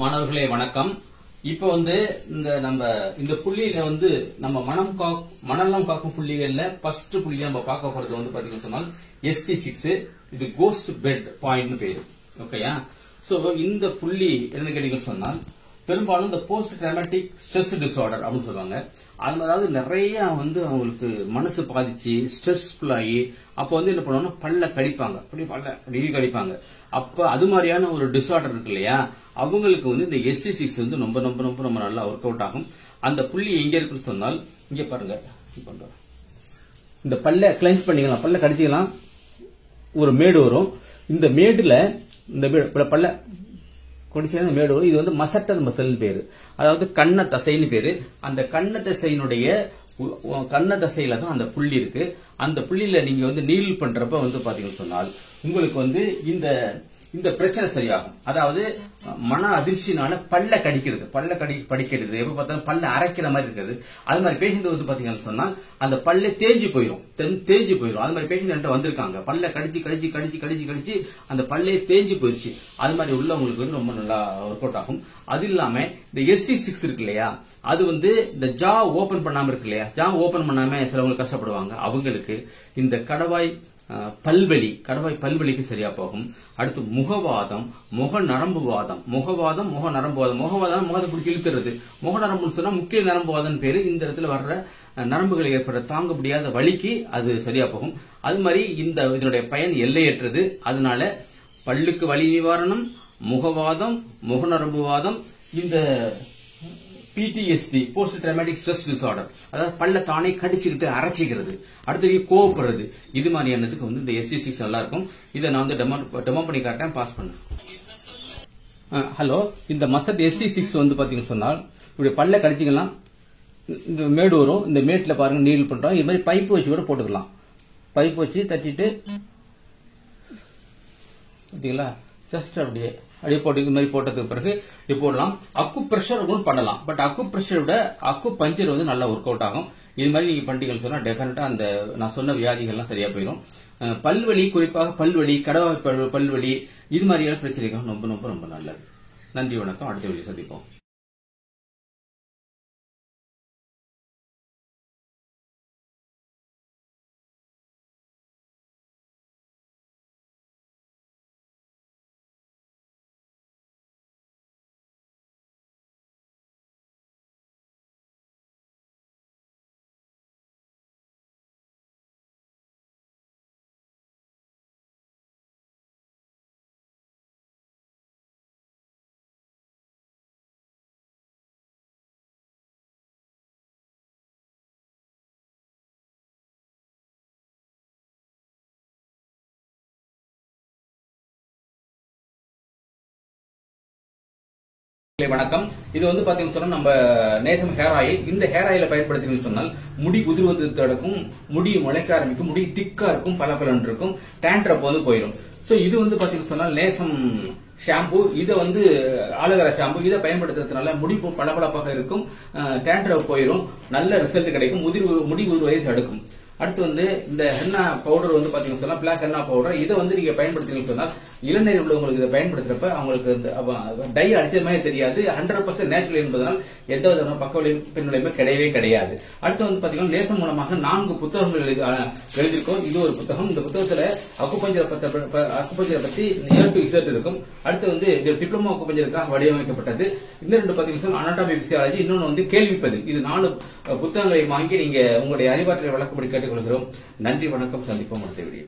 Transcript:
மாணவர்களே வணக்கம். இப்போ இந்த நம்ம இந்த புள்ளியில நம்ம மனநலம் காக்கும் புள்ளிகள்ல ஃபர்ஸ்ட் புள்ளி நம்ம பார்க்க போறது பாத்தீங்கன்னா சொன்னால் ST6. இது கோஸ்ட் பெட் பாயிண்ட் பேரு. ஓகேயா? சோ இந்த புள்ளி என்ன கேட்டீங்கன்னு சொன்னால் பெரும்பாலும் இந்த போஸ்ட் ட்ராமேட்டிக் ஸ்ட்ரெஸ் டிசார்டர் அப்படின்னு சொல்லுவாங்க. அதாவது நிறைய அவங்களுக்கு மனசு பாதிச்சு ஸ்ட்ரெஸ்ஃபுல் ஆகி அப்ப என்ன பண்ணுவாங்க, பல்ல கடிப்பாங்க, அப்படி கடிப்பாங்க. அப்ப அது மாதிரியான ஒரு டிசார்டர் இருக்கு இல்லையா, அவங்களுக்கு இந்த ST6 ரொம்ப ரொம்ப ரொம்ப ரொம்ப நல்லா ஒர்க் அவுட் ஆகும். அந்த புள்ளி எங்க இருக்குன்னு சொன்னால் இங்க பாருங்க. இந்த பல்ல கிளென்ஸ் பண்ணிக்கலாம், பல்ல கடிச்சிக்கலாம். ஒரு மேடு வரும். இந்த மேடுல இந்த பல்ல மேடு வரும். இது மசட்டல் மசல் பேரு, அதாவது கண்ண தசைன்னு பேரு. அந்த கண்ண தசையினுடைய கண்ண தசையில தான் அந்த புள்ளி இருக்கு. அந்த புள்ளியில நீங்க நீல் பண்றப்ப பாத்தீங்கன்னு சொன்னால் உங்களுக்கு இந்த பிரச்சனை சரியாகும். அதாவது மன அதிர்ச்சினால பல்ல கடிக்கிறது, படிக்கிறது, எப்ப பார்த்தாலும் பல்ல அரைக்கிற மாதிரி இருக்குது. அது மாதிரி பேஷண்ட் பாத்தீங்கன்னு சொன்னா அந்த பல்ல தேஞ்சு போயிடும். அது மாதிரி பேஷண்ட் என்கிட்ட வந்திருக்காங்க, பல்ல கடிச்சு கடிச்சு கடிச்சு கடிச்சு கடிச்சு அந்த பல்லே தேஞ்சு போயிடுச்சு. அது மாதிரி உள்ளவங்களுக்கு ரொம்ப நல்லா ஒர்க் அவுட் ஆகும். அது இல்லாம இந்த ST6 இருக்கு இல்லையா, அது இந்த ஜா ஓபன் பண்ணாம இருக்கு இல்லையா, ஜா ஓபன் பண்ணாம சிலவங்க கஷ்டப்படுவாங்க. அவங்களுக்கு இந்த கடவாய் பல்வலிக்கு சரியா போகும். அடுத்து முகவாதம், முக நரம்புவாதம், முகவாதம் முகத்தை பிடிச்சி இழுத்துறது. முக நரம்புன்னு சொன்னா முக்கிய நரம்புவாதம் பேரு. இந்த இடத்துல வர்ற நரம்புகள் ஏற்படுற தாங்க முடியாத வலிக்கு அது சரியா போகும். அது மாதிரி இதனுடைய பயன் எல்லையற்றது. அதனால பல்லுக்கு வலி நிவாரணம், முகவாதம், முகநரம்புவாதம், இந்த PTSD post traumatic stress disorder, அதாவது பல்ல தானே கடிச்சுக்கிட்டு அரைச்சிக்கிறது, அடுத்து கோவப்படுறது, இது மாதிரியானதுக்கு இந்த ST6 நல்லா இருக்கும். இதை நான் டெமோ பண்ணி காட்டேன், பாஸ் பண்ண. ஹலோ, இந்த மத்த ST6 பாத்தீங்கன்னு சொன்னால் இப்படி பல்ல கடிச்சிக்கலாம். இந்த மேடு வரும். இந்த மேட்ல பாருங்க நீல் பண்றோம். இது மாதிரி பைப்பு வச்சு கூட போட்டுக்கலாம். பைப் வச்சு தட்டிட்டு பாத்தீங்களா, ஜஸ்ட் அப்படியே போட்டு இந்த மாதிரி போட்டதுக்கு பிறகு இது போடலாம். அக்கு பிரஷர் பண்ணலாம். பட் அக்கு பிரஷரை விட அக்கு பஞ்சர் நல்லா ஒர்க் அவுட் ஆகும். இது மாதிரி நீங்க பண்ணிட்டீங்கன்னு சொன்னா டெஃபினட்டா அந்த நான் சொன்ன வியாதிகள்லாம் சரியா போயிடும். பல்வலி, குறிப்பாக பல்வலி, கடவாய் பல்வலி, இது மாதிரியான பிரச்சனைகள் ரொம்ப ரொம்ப ரொம்ப நல்லது. நன்றி, வணக்கம். அடுத்த வீடியோ சந்திப்போம். வணக்கம். இது பாத்தீங்கன்னு சொன்னா நம்ம நேசம் ஹேர் ஆயில். இந்த ஹேர் ஆயில பயன்படுத்தினு சொன்னால் முடி உதிர்வது தடுக்கும், முடி முளைக்க ஆரம்பிக்கும், முடி திக்கா இருக்கும், பல இருக்கும், டேண்ட்ரப் போயிடும். சோ இது பாத்தீங்கன்னு சொன்னால் நேசம் ஷாம்பு. இதை ஆலோவேரா ஷாம்பு, இதை பயன்படுத்துறதுனால முடி பளபளப்பாக இருக்கும், டேண்ட்ரப் போயிடும், நல்ல ரிசல்ட் கிடைக்கும், முடி உதிர்வதை தடுக்கும். அடுத்து இந்த ஹென்னா பவுடர் பாத்தீங்கன்னு சொன்னா பிளாக் ஹென்னா பவுடர். இதை நீங்க பயன்படுத்தீங்கன்னு சொன்னா இளநீர் உள்ளவங்களுக்கு இதை பயன்படுத்துறப்ப அவங்களுக்கு டை அடிச்ச மாதிரி தெரியாது. 100% நேச்சுரல் என்பதனால் எந்த விதமான பக்க பின்விளைவுமே கிடையவே கிடையாது. அடுத்து பாத்தீங்கன்னா நேசம் மூலமாக 4 புத்தகங்கள் எழுதியிருக்கோம். இது ஒரு புத்தகம். இந்த புத்தகத்துல அக்குபஞ்சரை பத்தி A to Z இருக்கும். அடுத்து இது டிப்ளமோ அக்குபஞ்சருக்காக வடிவமைக்கப்பட்டது. இந்த 2 பாத்தீங்கன்னா அனாட்டமி பிசியாலஜி, இன்னொன்னு கேள்விப்பதில். இது 4 புத்தகங்களை வாங்கி நீங்க உங்களுடைய அறிவாற்றலை வழக்கப்படி கேட்டுக்கொள்கிறோம். நன்றி, வணக்கம். சந்திப்போம் அடுத்த வீடியோ.